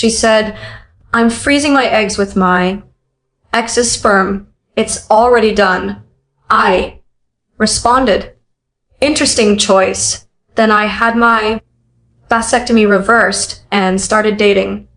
She said, I'm freezing my eggs with my ex's sperm. It's already done. I responded, interesting choice. Then I had my vasectomy reversed and started dating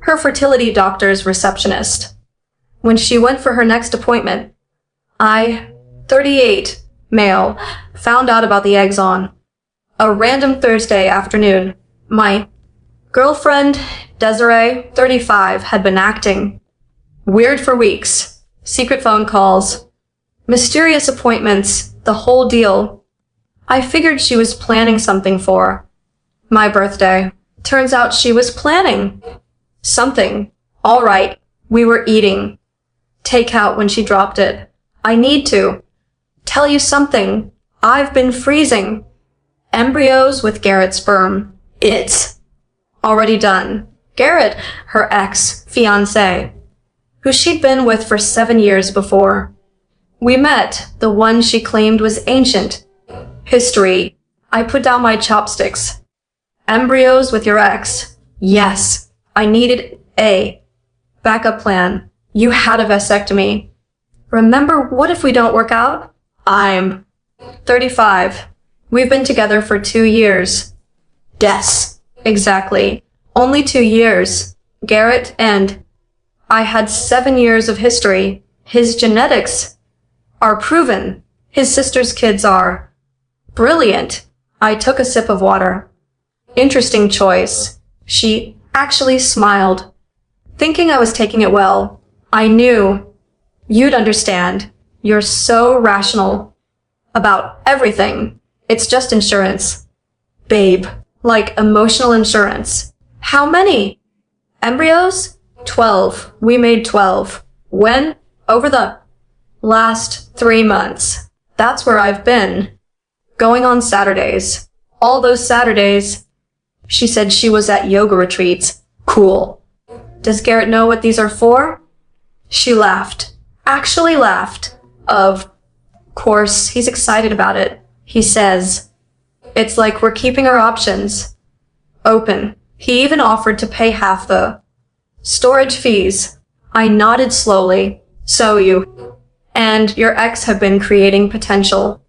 her fertility doctor's receptionist. When she went for her next appointment, I, 38, male, found out about the eggs on a random Thursday afternoon. My girlfriend, Desiree, 35, had been acting weird for weeks. Secret phone calls, mysterious appointments, the whole deal. I figured she was planning something for my birthday. Turns out she was planning something. All right, we were eating takeout when she dropped it. I need to tell you something. I've been freezing embryos with Garrett's sperm. It's already done. Garrett, her ex-fiancé, who she'd been with for 7 years before we met, the one she claimed was ancient history. I put down my chopsticks. Embryos with your ex. Yes, I needed a backup plan. You had a vasectomy. Remember, what if we don't work out? I'm 35. We've been together for 2 years. Yes, exactly. Only 2 years. Garrett and I had 7 years of history. His genetics are proven. His sister's kids are brilliant. I took a sip of water. Interesting choice. She actually smiled, thinking I was taking it well. I knew you'd understand. You're so rational about everything. It's just insurance. Babe, like emotional insurance. How many embryos? 12. We made 12. When? Over the last 3 months. That's where I've been. Going on Saturdays. All those Saturdays. She said she was at yoga retreats. Cool. Does Garrett know what these are for? She laughed. Actually laughed. Of course, he's excited about it. He says, it's like we're keeping our options open. He even offered to pay half the storage fees. I nodded slowly. So you and your ex have been creating potential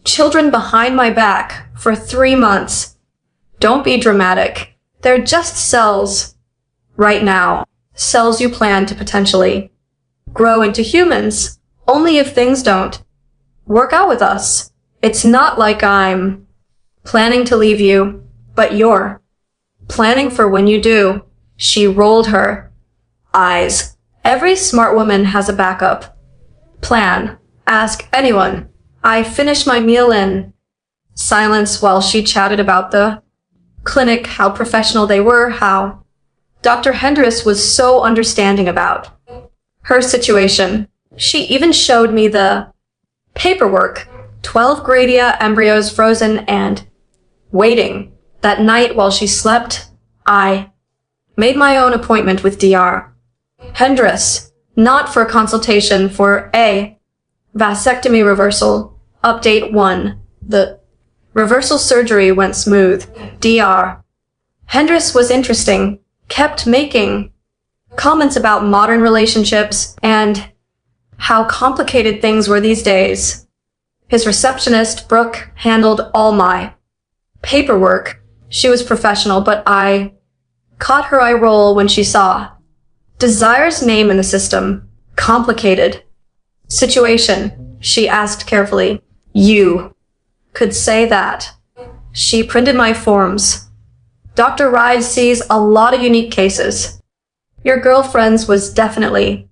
children behind my back for 3 months. Don't be dramatic. They're just cells right now. Cells you plan to potentially grow into humans, only if things don't work out with us. It's not like I'm planning to leave you, but you're planning for when you do. She rolled her eyes. Every smart woman has a backup plan. Ask anyone. I finished my meal in silence while she chatted about the clinic, how professional they were, how Dr. Hendricks was so understanding about her situation. She even showed me the paperwork. 12 Gradia embryos frozen and waiting. That night while she slept, I made my own appointment with Dr. Hendricks, not for a consultation, for a vasectomy reversal. Update 1. The reversal surgery went smooth. Dr. Hendricks was interesting, kept making comments about modern relationships and how complicated things were these days. His receptionist, Brooke, handled all my paperwork. She was professional, but I caught her eye roll when she saw Desire's name in the system. Complicated situation, she asked carefully. You could say that. She printed my forms. Dr. Ride sees a lot of unique cases. Your girlfriend's was definitely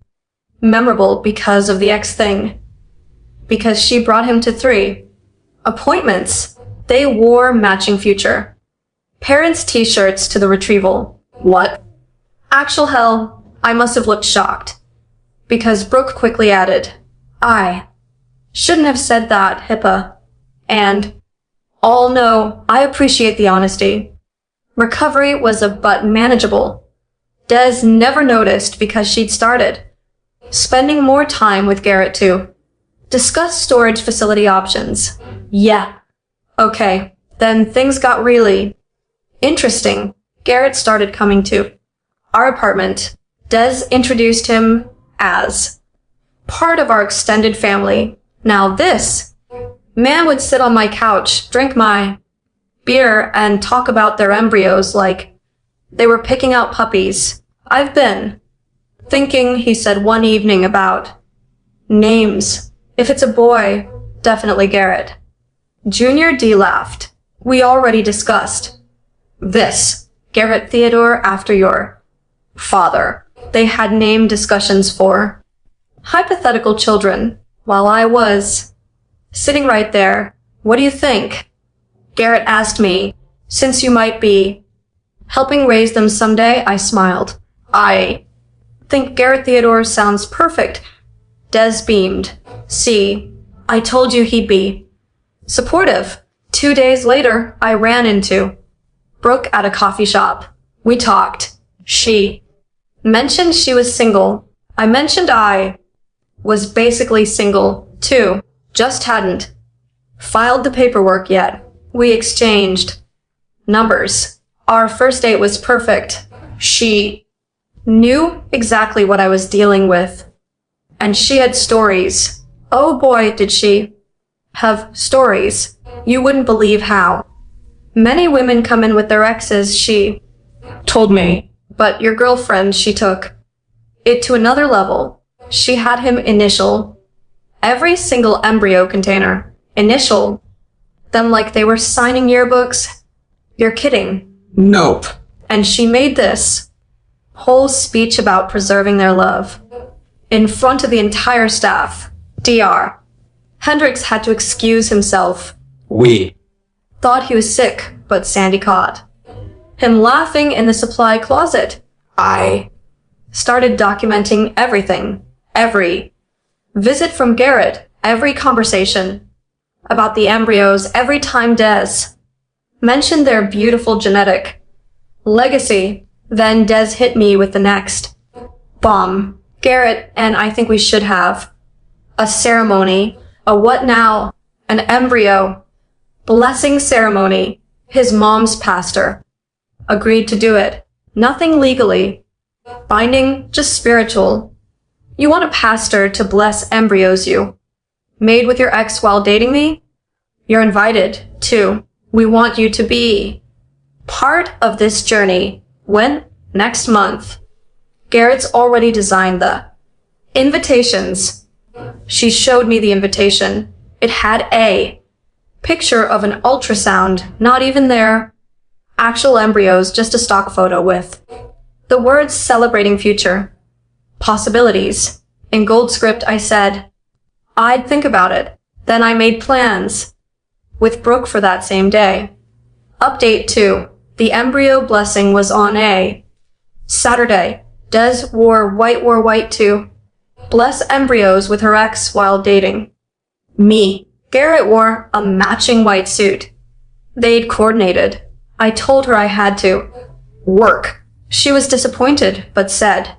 memorable because of the X thing. Because she brought him to 3 appointments. They wore matching future parents' t-shirts to the retrieval. What? Actual hell, I must have looked shocked. Because Brooke quickly added, I shouldn't have said that, HIPAA. And all no, I appreciate the honesty. Recovery was but manageable. Des never noticed because she'd started spending more time with Garrett to discuss storage facility options. Yeah. Okay, then things got really interesting. Garrett started coming to our apartment. Des introduced him as part of our extended family. Now this man would sit on my couch, drink my beer, and talk about their embryos like they were picking out puppies. I've been thinking, he said one evening, about names. If it's a boy, definitely Garrett. Junior D laughed. We already discussed this. Garrett Theodore after your father. They had name discussions for hypothetical children. While I was sitting right there, what do you think? Garrett asked me. Since you might be helping raise them someday, I smiled. I think Garrett Theodore sounds perfect. Des beamed. See, I told you he'd be supportive. 2 days later, I ran into Brooke at a coffee shop. We talked. She mentioned she was single. I mentioned I was basically single, too. Just hadn't filed the paperwork yet. We exchanged numbers. Our first date was perfect. She knew exactly what I was dealing with. And she had stories. Oh boy, did she have stories. You wouldn't believe how. Many women come in with their exes, she told me. But your girlfriend, she took it to another level. She had him initial every single embryo container. Initial them like they were signing yearbooks. You're kidding. Nope. And she made this whole speech about preserving their love in front of the entire staff. Dr. Hendricks had to excuse himself. We Thought he was sick, but Sandy caught him laughing in the supply closet. I started documenting everything. Every visit from Garrett, every conversation about the embryos, every time Des mentioned their beautiful genetic legacy. Then Des hit me with the next bomb. Garrett and I think we should have a ceremony, a what now, an embryo blessing ceremony. His mom's pastor agreed to do it. Nothing legally binding, just spiritual. You want a pastor to bless embryos you made with your ex while dating me? You're invited, too. We want you to be part of this journey. When? Next month. Garrett's already designed the invitations. She showed me the invitation. It had a picture of an ultrasound, not even their actual embryos, just a stock photo with the words celebrating future possibilities. In gold script, I said I'd think about it. Then I made plans with Brooke for that same day. Update 2. The embryo blessing was on a Saturday. Des wore white to bless embryos with her ex while dating me. Garrett wore a matching white suit. They'd coordinated. I told her I had to work. She was disappointed, but said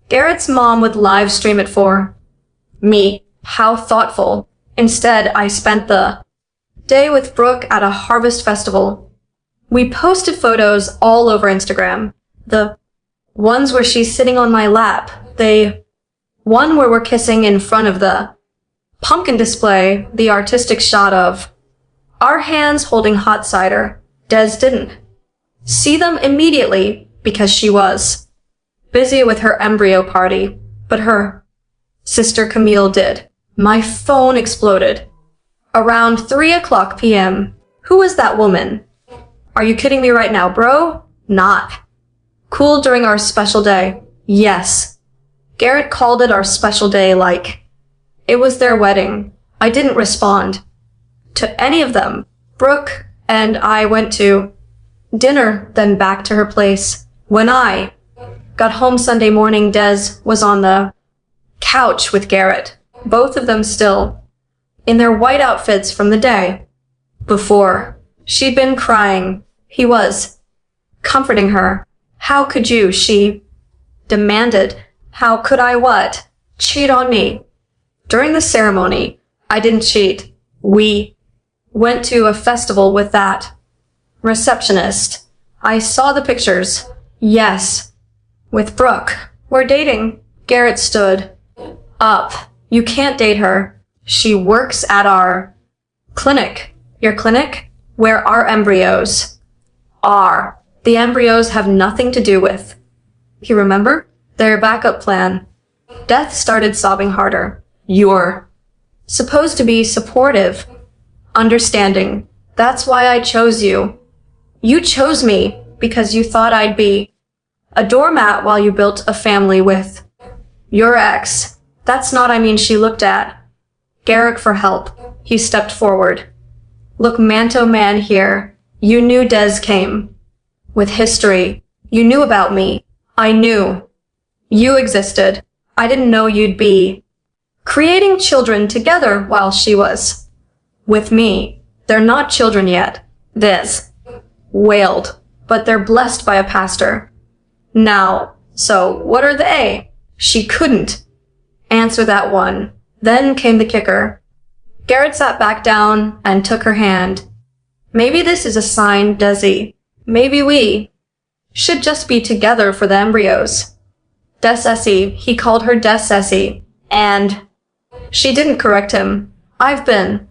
Garrett's mom would live stream it for me. How thoughtful. Instead, I spent the day with Brooke at a harvest festival. We posted photos all over Instagram. The ones where she's sitting on my lap. One where we're kissing in front of the pumpkin display. The artistic shot of our hands holding hot cider. Des didn't see them immediately because she was busy with her embryo party, but her sister Camille did. My phone exploded. Around 3:00 p.m. Who was that woman? Are you kidding me right now, bro? Not cool during our special day. Yes. Garrett called it our special day like it was their wedding. I didn't respond to any of them. Brooke and I went to dinner, then back to her place. When I got home Sunday morning, Des was on the couch with Garrett, both of them still in their white outfits from the day before. She'd been crying. He was comforting her. How could you? She demanded. How could I what? Cheat on me. During the ceremony, I didn't cheat. We went to a festival with that receptionist. I saw the pictures. Yes. With Brooke. We're dating. Garrett stood up. You can't date her. She works at our clinic. Your clinic? Where our embryos are. The embryos have nothing to do with. You remember? Their backup plan. Death started sobbing harder. You're supposed to be supportive, understanding. That's why I chose you. You chose me because you thought I'd be a doormat while you built a family with your ex. That's not, she looked at Garrick for help. He stepped forward. Look, Manto Man here. You knew Des came with history. You knew about me. I knew. You existed. I didn't know you'd be creating children together while she was with me. They're not children yet. Des wailed, but they're blessed by a pastor. Now, so what are they? She couldn't answer that one. Then came the kicker. Garrett sat back down and took her hand. Maybe this is a sign, Desi. Maybe we should just be together for the embryos. Des Essie. He called her Des Essie. And she didn't correct him. I've been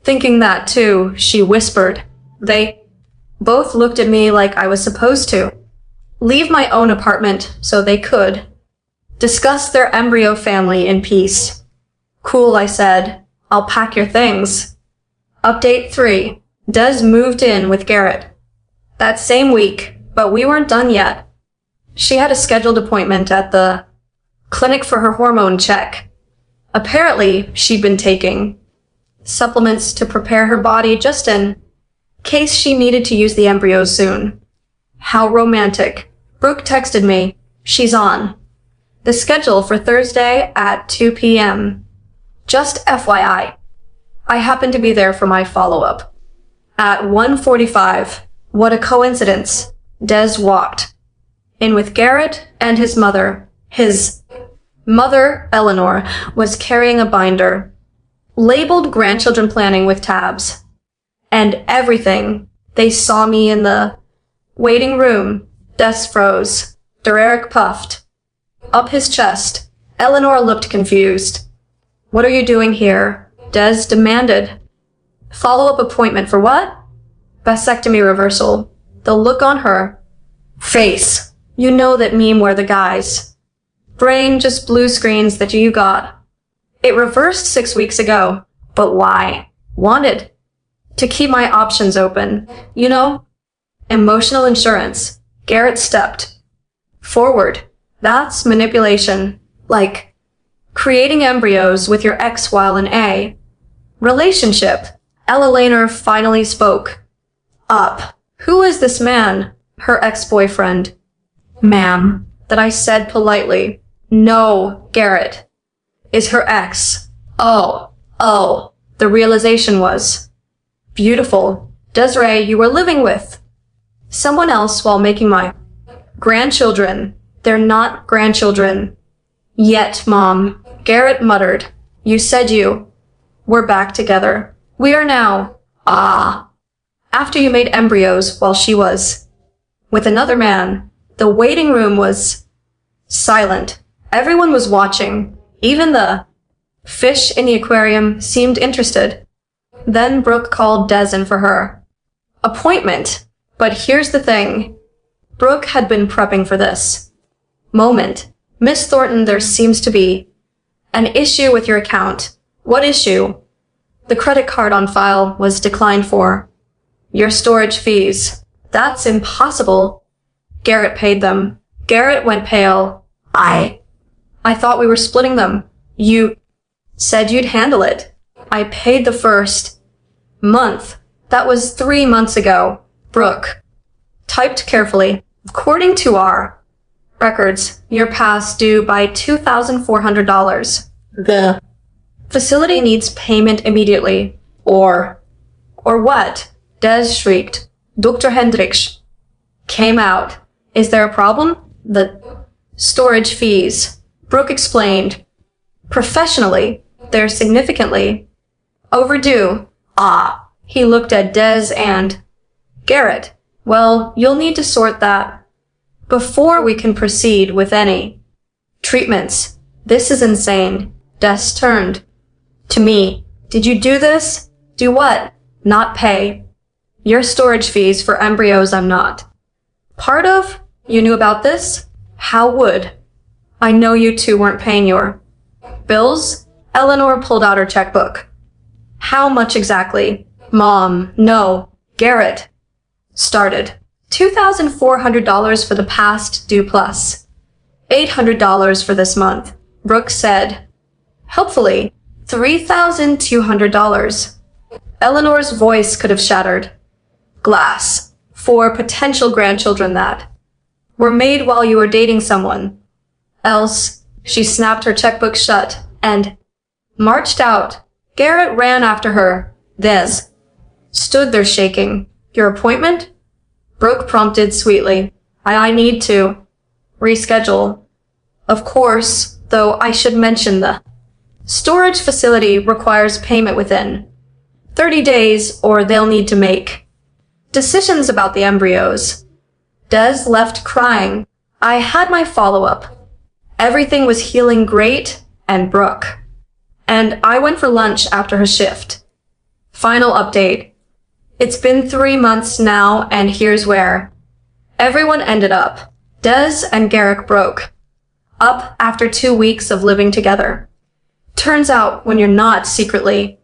thinking that too, she whispered. They both looked at me like I was supposed to leave my own apartment so they could discuss their embryo family in peace. Cool, I said. I'll pack your things. Update 3. Des moved in with Garrett that same week, but we weren't done yet. She had a scheduled appointment at the clinic for her hormone check. Apparently, she'd been taking supplements to prepare her body just in case she needed to use the embryos soon. How romantic. Brooke texted me. She's on the schedule for Thursday at 2 p.m. Just FYI. I happened to be there for my follow-up. At 1:45, what a coincidence, Des walked in with Garrett and his mother. His mother, Eleanor, was carrying a binder labeled grandchildren planning with tabs. And everything. They saw me in the waiting room. Des froze. Derek puffed up his chest. Eleanor looked confused. What are you doing here? Des demanded. Follow-up appointment for what? Vasectomy reversal. The look on her face. You know that meme where the guys brain just blue screens that you got. It reversed 6 weeks ago. But why? Wanted to keep my options open. You know? Emotional insurance. Garrett stepped forward. That's manipulation. Like creating embryos with your ex while in a relationship. Ella Laner finally spoke up. Who is this man? Her ex-boyfriend. Ma'am. That I said politely. No, Garrett is her ex. Oh. The realization was beautiful. Desiree, you were living with someone else while making my grandchildren. They're not grandchildren yet, Mom. Garrett muttered. You said you were back together. We are now. After you made embryos while she was with another man. The waiting room was silent. Everyone was watching. Even the fish in the aquarium seemed interested. Then Brooke called Des in for her appointment. But here's the thing. Brooke had been prepping for this moment. Miss Thornton, there seems to be an issue with your account. What issue? The credit card on file was declined for your storage fees. That's impossible. Garrett paid them. Garrett went pale. I thought we were splitting them. You said you'd handle it. I paid the first month. That was 3 months ago. Brooke typed carefully. According to our records, you're past due by $2,400. The facility needs payment immediately. Or what? Des shrieked. Dr. Hendricks came out. Is there a problem? The storage fees. Brooke explained. Professionally, they're significantly overdue. He looked at Des and Garrett. Well, you'll need to sort that before we can proceed with any treatments. This is insane. Des turned to me. Did you do this? Do what? Not pay. Your storage fees for embryos I'm not part of? You knew about this? How would? I know you two weren't paying your bills? Eleanor pulled out her checkbook. How much exactly? Mom, no. Garrett started. $2,400 for the past due plus $800 for this month. Brooke said. Hopefully, $3,200. Eleanor's voice could have shattered glass for potential grandchildren that were made while you were dating someone else. She snapped her checkbook shut and marched out. Garrett ran after her. Des stood there shaking. Your appointment? Brooke prompted sweetly. I need to reschedule. Of course, though I should mention the storage facility requires payment within 30 days or they'll need to make decisions about the embryos. Des left crying. I had my follow-up. Everything was healing great and Brooke. And I went for lunch after her shift. Final update. It's been 3 months now and here's where everyone ended up. Des and Garrick broke up after 2 weeks of living together. Turns out when you're not secretly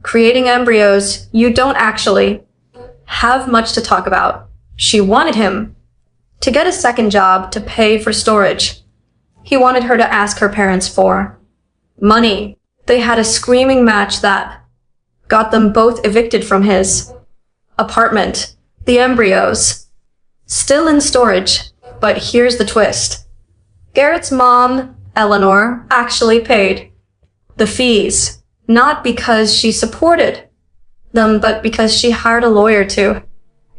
creating embryos, you don't actually have much to talk about. She wanted him to get a second job to pay for storage. He wanted her to ask her parents for money. They had a screaming match that got them both evicted from his apartment. The embryos still in storage, but here's the twist. Garrett's mom, Eleanor, actually paid the fees, not because she supported them, but because she hired a lawyer to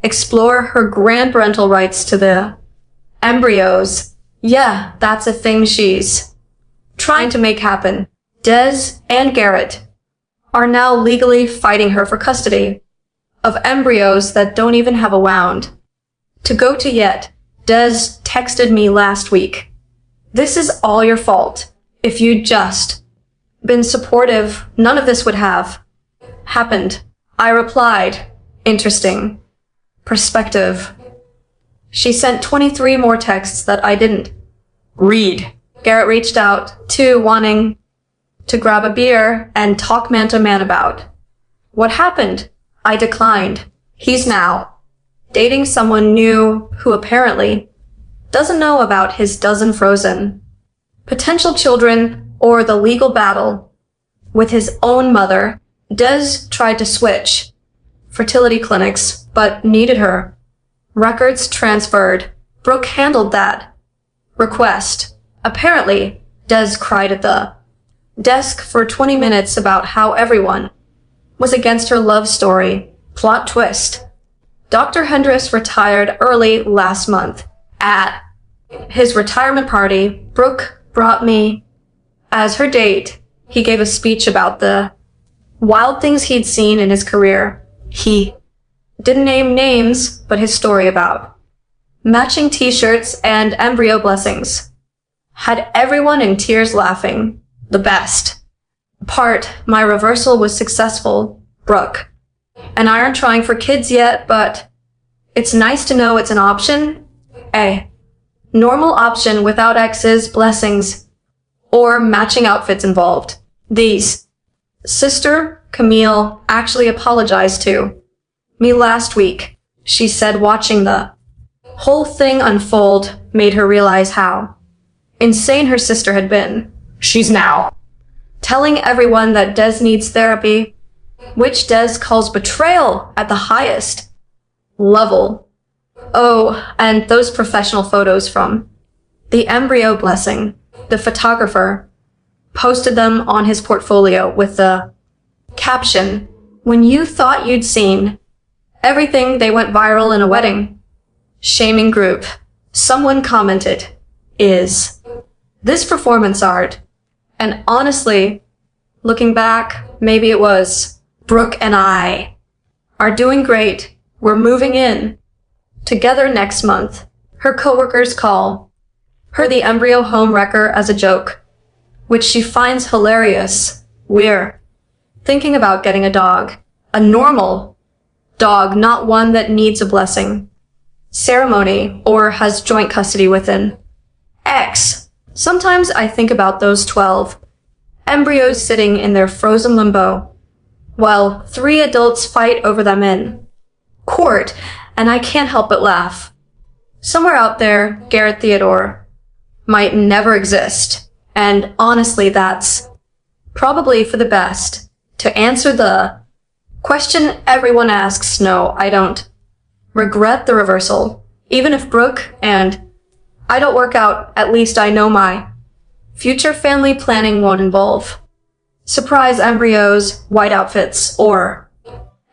explore her grandparental rights to the embryos. Yeah, that's a thing she's trying to make happen. Des and Garrett are now legally fighting her for custody of embryos that don't even have a wound to go to yet. Des texted me last week. This is all your fault. If you'd just been supportive, none of this would have happened. I replied, interesting perspective. She sent 23 more texts that I didn't read. Garrett reached out too, wanting to grab a beer and talk man to man about what happened. I declined. He's now dating someone new who apparently doesn't know about his dozen frozen potential children or the legal battle with his own mother. Des tried to switch fertility clinics, but needed her records transferred. Brooke handled that request. Apparently, Des cried at the desk for 20 minutes about how everyone was against her love story. Plot twist. Dr. Hendricks retired early last month. At his retirement party, Brooke brought me as her date. He gave a speech about the wild things he'd seen in his career. He didn't name names, but his story about matching t-shirts and embryo blessings had everyone in tears laughing. The best part, my reversal was successful. Brooke and I aren't trying for kids yet, but it's nice to know it's an option. A normal option without exes, blessings, or matching outfits involved. These Sister Camille actually apologized to me last week. She said watching the whole thing unfold made her realize how insane her sister had been. She's now telling everyone that Des needs therapy, which Des calls betrayal at the highest level. Oh, and those professional photos from the embryo blessing. The photographer posted them on his portfolio with the caption, "When you thought you'd seen everything, they went viral in a wedding shaming group." Someone commented, "Is this performance art?" And honestly, looking back, maybe it was. Brooke and I are doing great. We're moving in together next month. Her coworkers call her the embryo home wrecker as a joke, which she finds hilarious. We're thinking about getting a dog. A normal dog, not one that needs a blessing, ceremony, or has joint custody with an ex. Sometimes I think about those 12 embryos sitting in their frozen limbo, while 3 adults fight over them in court, and I can't help but laugh. Somewhere out there, Garrett Theodore might never exist, and honestly, that's probably for the best. To answer the question everyone asks, no, I don't regret the reversal. Even if Brooke and I don't work out, at least I know my future family planning won't involve surprise embryos, white outfits, or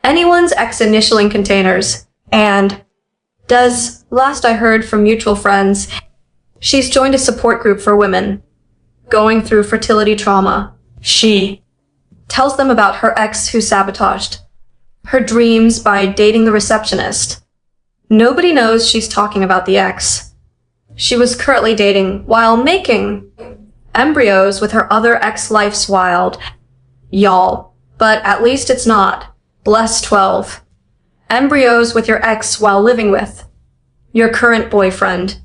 anyone's ex-initialing containers. And does, last I heard from mutual friends, she's joined a support group for women going through fertility trauma. She tells them about her ex who sabotaged her dreams by dating the receptionist. Nobody knows she's talking about the ex she was currently dating while making embryos with her other ex-life's wild. Y'all. But at least it's not. Bless 12 embryos with your ex while living with your current boyfriend.